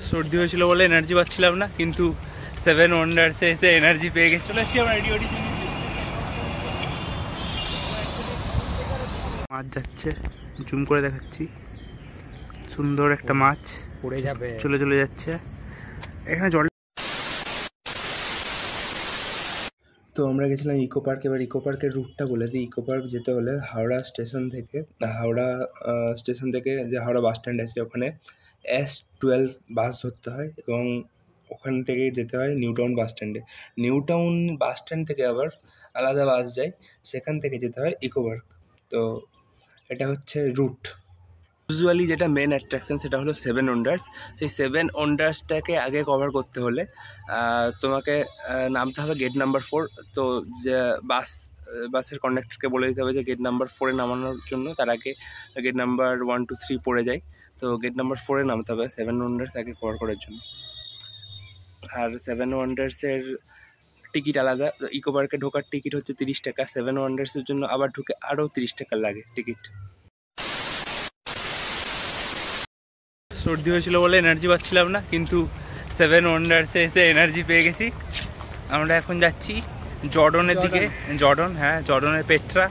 সর্দি হয়েছিল বলে এনার্জি পাচ্ছিলাম না, কিন্তু 7 ওয়ান্ডার্সে এসে এনার্জি পেয়ে গেছি। চলে আসছি আমরা রেডি। মাছ যাচ্ছে, জুম করে দেখাচ্ছি, সুন্দর একটা মাছ পড়ে যাবে, চলে যাচ্ছে এখানে জল। তো আমরা গেছিলাম ইকো পার্ক। এবার ইকো পার্কের রুটটা বলে দিই। ইকো পার্ক যেতে হলে হাওড়া স্টেশন থেকে যে হাওড়া বাস স্ট্যান্ড আছে ওখানে S12 বাস ধরতে হয় এবং ওখান থেকে যেতে হয় নিউ টাউন বাস স্ট্যান্ডে। নিউ টাউন বাস স্ট্যান্ড থেকে আবার আলাদা বাস যায়, সেখান থেকে যেতে হয় ইকো পার্ক। তো এটা হচ্ছে রুট। ইউজুয়ালি যেটা মেন অ্যাট্রাকশান সেটা হলো 7 ওয়ান্ডার্স। সেই 7 ওয়ান্ডার্সটাকে আগে কভার করতে হলে তোমাকে নামতে হবে গেট নাম্বার 4। তো যে বাসের কন্ডাক্টরকে বলে দিতে হবে যে গেট নাম্বার 4-এ নামানোর জন্য। তার আগে গেট নাম্বার 1, 2, 3 পড়ে যায়। তো গেট নাম্বার 4-এ নামতে হবে 7 ওয়ান্ডার্স আগে কভার করার জন্য। আর 7 ওয়ান্ডার্সের টিকিট আলাদা। ইকো পার্কে ঢোকার টিকিট হচ্ছে 30 টাকা। 7 ওয়ান্ডার্সের জন্য আবার ঢুকে আরও 30 টাকা লাগে টিকিট। সর্দি হয়েছিল বলে এনার্জি পাচ্ছিলাম না, কিন্তু 7 ওয়ান্ডার্সে এসে এনার্জি পেয়ে গেছি। আমরা এখন যাচ্ছি জর্ডনের দিকে। জর্ডনের পেট্রা।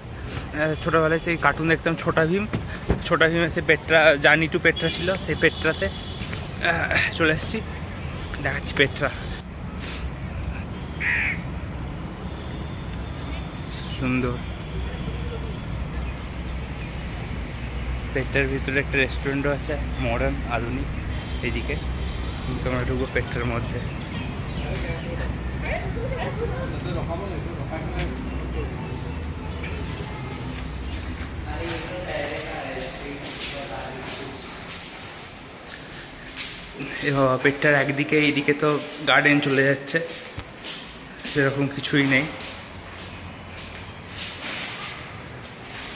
ছোটোবেলায় সেই কার্টুন দেখতাম ছোটা ভীমে সে পেট্রা, জার্নি টু পেট্রা ছিল, সেই পেট্রাতে চলে এসেছি। দেখাচ্ছি পেট্রা, সুন্দর। পেট্রার ভিতরে একটা রেস্টুরেন্টও আছে, মডার্ন আধুনিক। এইদিকে তোমরা ঢুকবো পেট্রার মধ্যে। এ বাবা, পেট্রার একদিকে, এইদিকে তো গার্ডেন চলে যাচ্ছে, সেরকম কিছুই নেই।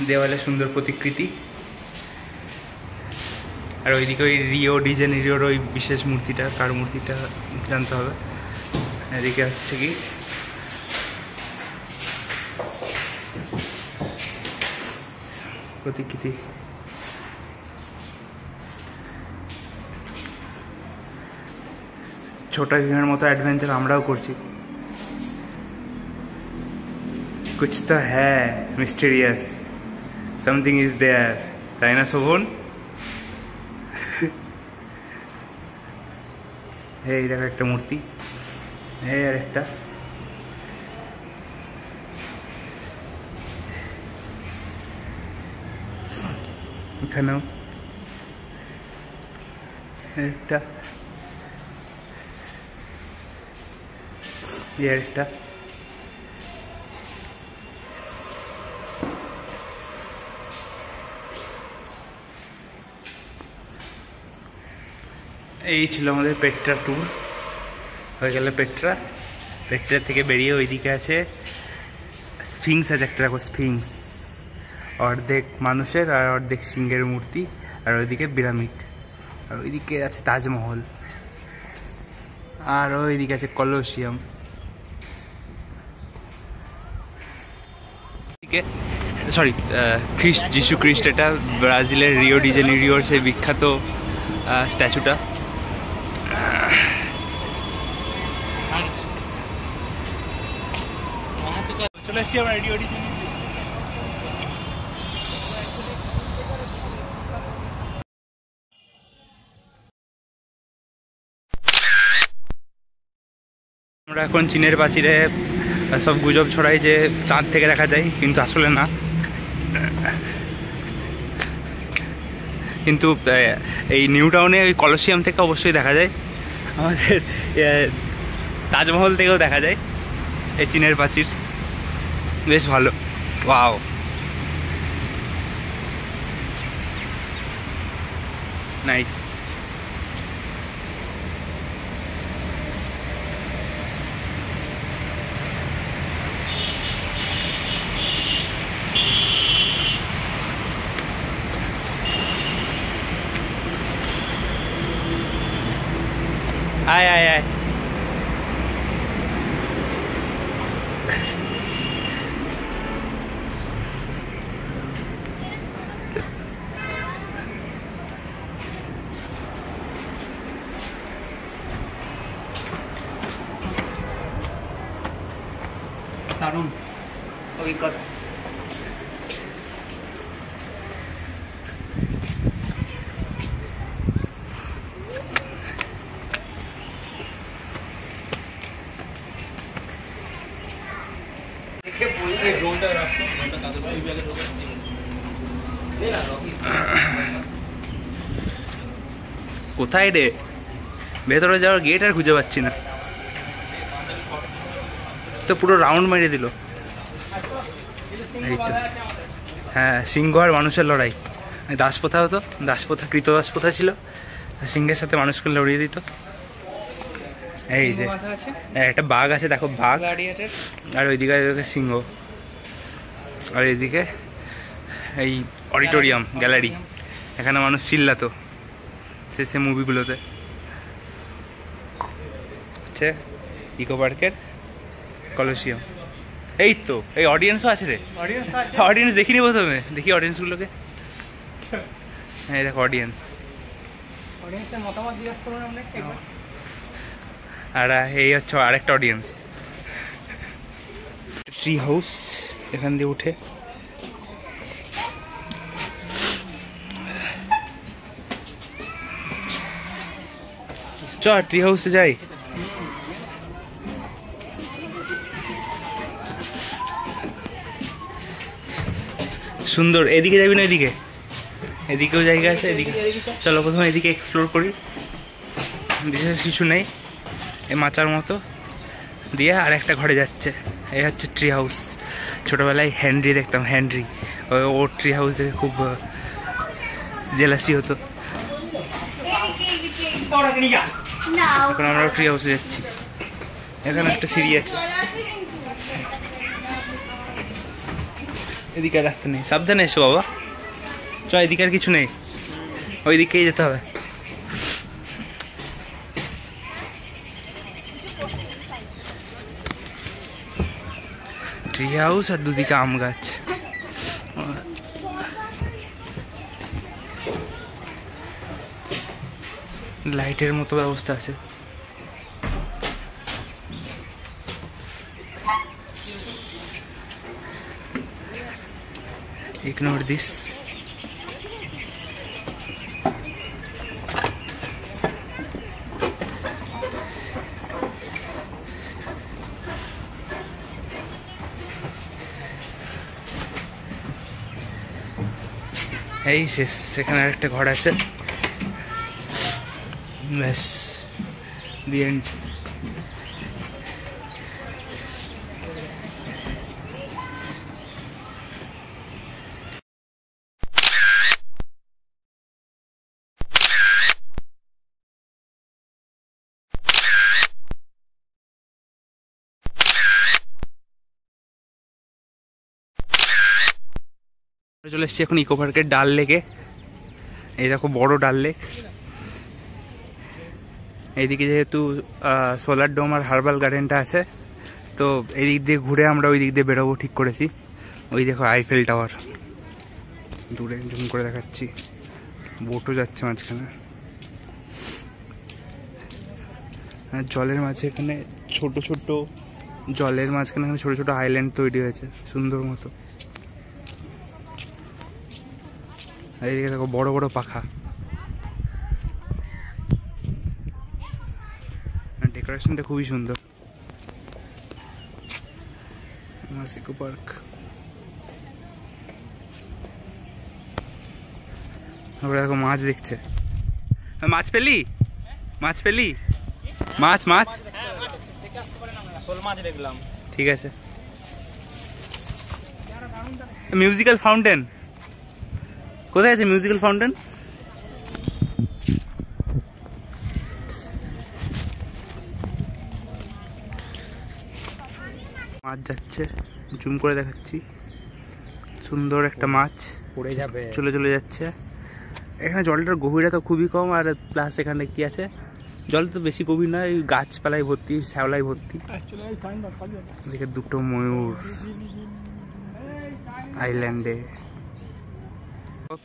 দেওয়ালে সুন্দর প্রতিকৃতি, আর ওইদিকে ওই রিও ডি জেনেরিওর ওই বিশেষ মূর্তিটা, কার মূর্তিটা জানতে হবে। এদিকে হচ্ছে কি প্রতিকৃতি। ছোটা ভীমের মতো অ্যাডভেঞ্চার আমরাও করছি। কুছ তো হ্যায় মিস্টেরিয়াস, সামথিং ইজ দেয়ার, তাই না শোভন? এই দেখো একটা মূর্তি, এই আর একটা। এখানেও একটা, এই আর একটা। এই ছিল আমাদের পেট্রা ট্যুর। হয়ে গেল পেট্রা থেকে বেরিয়ে ওইদিকে আছে স্ফিংস আছে একটা, দেখো স্ফিংস, অর্ধেক মানুষের আর অর্ধেক সিংহের মূর্তি। আর ওইদিকে পিরামিড, আর ওইদিকে আছে তাজমহল, আর ওইদিকে আছে কলোসিয়াম। যিশু খ্রিস্ট। এটা ব্রাজিলের রিও ডি জেনেরিওর সেই বিখ্যাত স্ট্যাচুটা। চলে এসছি আমরা রিও ডি জেনেরিও। আমরা এখন চীনের প্রাচীরে সব গুজব ছড়াই যে চাঁদ থেকে দেখা যায়, কিন্তু আসলে না। কিন্তু এই নিউ টাউনে ওই কলোসিয়াম থেকে অবশ্যই দেখা যায়। আমাদের তাজমহল থেকেও দেখা যায় এই চীনের প্রাচীর, বেশ ভালো। Wow, nice. আয় আয় আয়। দারুণ অভিজ্ঞতা। কোথায় রে? ভেতরে যাওয়ার গেট আর খুঁজে পাচ্ছি না, তো পুরো রাউন্ড মেরে দিল। এই তো, হ্যাঁ, সিংহ আর মানুষের লড়াই। দাসপ্রথা হতো, দাসপ্রথা, কৃতদাসপ্রথা ছিল, সিংহের সাথে মানুষকে লড়িয়ে দিত। এই যে একটা বাঘ আছে, দেখো বাঘ, আর ওইদিকে সিংহ, আর এইদিকে এই অডিটোরিয়াম, গ্যালারি, এখানে মানুষ চিল্লাতো শেষে মুভিগুলোতে। হচ্ছে ইকো পার্কের কলোসিয়াম। এই তো, এই অডিয়েন্সও আছে রে, অডিয়েন্স দেখিনি প্রথমে, দেখি অডিয়েন্সগুলোকে। হ্যাঁ দেখো অডিয়েন্স, মতামত জিজ্ঞেস করুন। আর এই হচ্ছে আরেকটা অডিয়েন্স। ট্রি হাউস, এখান দিয়ে উঠে চ ট্রি হাউসে যাই। সুন্দর। এদিকে যাবি না? এদিকে, এদিকেও জায়গা আছে, এদিকে চলো প্রথমে এদিকে এক্সপ্লোর করি। বিশেষ কিছু নেই, এই মাচার মতো দিয়ে আর একটা ঘরে যাচ্ছে। এই হচ্ছে ট্রি হাউস। ছোটোবেলায় হেনরি দেখতাম, হেনরি, ওর ট্রি হাউস দেখে খুব জেলাসি হতো। এখন আমরা ট্রি হাউসে যাচ্ছি। এখানে একটা সিঁড়ি আছে, এদিকে রাস্তা নেই, সাবধানে এসো বাবা। চ, এদিকে আর কিছু নেই, ওই দিকেই যেতে হবে। ট্রি হাউস আর দুদিকে আম গাছ। লাইটের মতো ব্যবস্থা আছে। Ignore this. এই শেষ, সেখানে আরেকটা ঘর আছে, ব্যাস, দি এন্ড। চলে এসছি এখন ইকো পার্কের ডাল লেকে। এই দেখো বড় ডাল লেক। এইদিকে যেহেতু সোলার ডোম আর হার্বাল গার্ডেনটা আছে, তো এই দিক দিয়ে ঘুরে আমরা ওই দিক দিয়ে বেরোবো ঠিক করেছি। ওই দেখো আইফেল টাওয়ার, দূরে জুম করে দেখাচ্ছি, বোটও যাচ্ছে মাঝখানে। জলের মাঝে এখানে ছোট ছোট, জলের মাঝখানে এখানে ছোট ছোট আইল্যান্ড তৈরি হয়েছে সুন্দর মতো। এইদিকে দেখো বড় বড় পাখা, ডেকোরেশনটা খুবই সুন্দর। ইকো পার্ক, দেখো মাছ দেখছে। মাছ পেলি? মাছ পেলি? মাছ মাছ দেখলাম। ঠিক আছে। মিউজিক্যাল ফাউন্টেন কোথায় আছে? মিউজিক্যাল ফাউন্টেন মাছ যাচ্ছে, জুম করে দেখাচ্ছি, সুন্দর একটা মাছ পড়ে যাবে, চলে চলে যাচ্ছে। এখানে জলটার গভীরতা খুবই কম, আর প্লাস এখানে কি আছে, জল তো বেশি গভীর নয়, গাছপালায় ভর্তি, শ্যাওলায় ভর্তি। এদিকে দুটো ময়ূর আইল্যান্ডে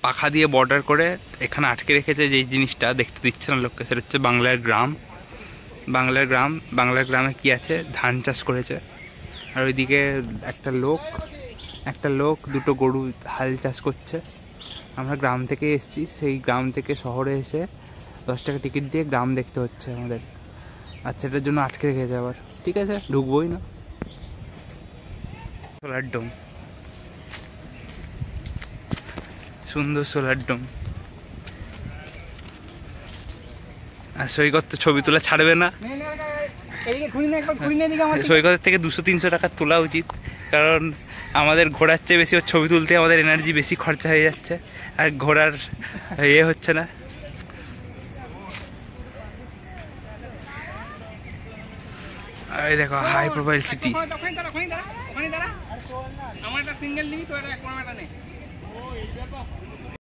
পাখা দিয়ে বর্ডার করে এখানে আটকে রেখেছে। যেই জিনিসটা দেখতে দিচ্ছে না লোককে, সেটা হচ্ছে বাংলার গ্রাম। বাংলার গ্রামে কি আছে? ধান চাষ করেছে, আর ওইদিকে একটা লোক দুটো গরু হাল চাষ করছে। আমরা গ্রাম থেকে এসেছি, সেই গ্রাম থেকে শহরে এসে 10 টাকা টিকিট দিয়ে গ্রাম দেখতে হচ্ছে আমাদের। আর সেটার জন্য আটকে রেখেছে আবার। ঠিক আছে, ঢুকবোই না। সোলার ডোম, সুন্দর সোলার ডোম। আর সৈকত তো ছবি তোলা ছাড়বে না। সৈকতের থেকে 200-300 টাকা তোলা উচিত, কারণ আমাদের ঘোরার চেয়ে বেশি ওর ছবি তুলতে আমাদের এনার্জি বেশি খরচা হয়ে যাচ্ছে, আর ঘোরার ইয়ে হচ্ছে না। এই দেখো হাই প্রোফাইল সিটি।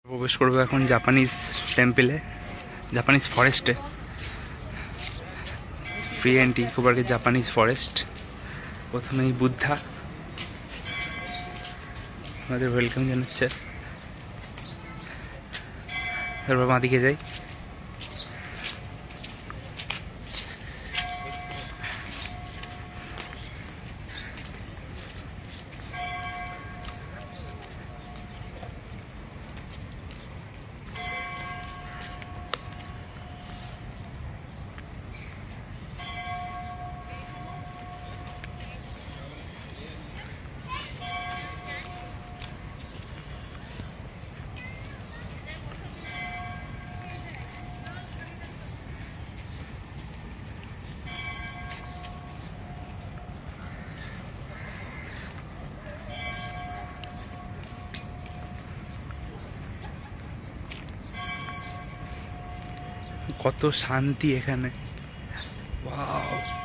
প্রবেশ করবো এখন জাপানিজ টেম্পেলে, জাপানিজ ফরেস্টে। ফ্রি এন্ট্রি কোপার্কে জাপানিজ ফরেস্ট। প্রথমেই বুদ্ধা আমাদের ওয়েলকাম জানাচ্ছে। তারপর বাঁদিকে যাই। কত শান্তি এখানে, ওয়াও।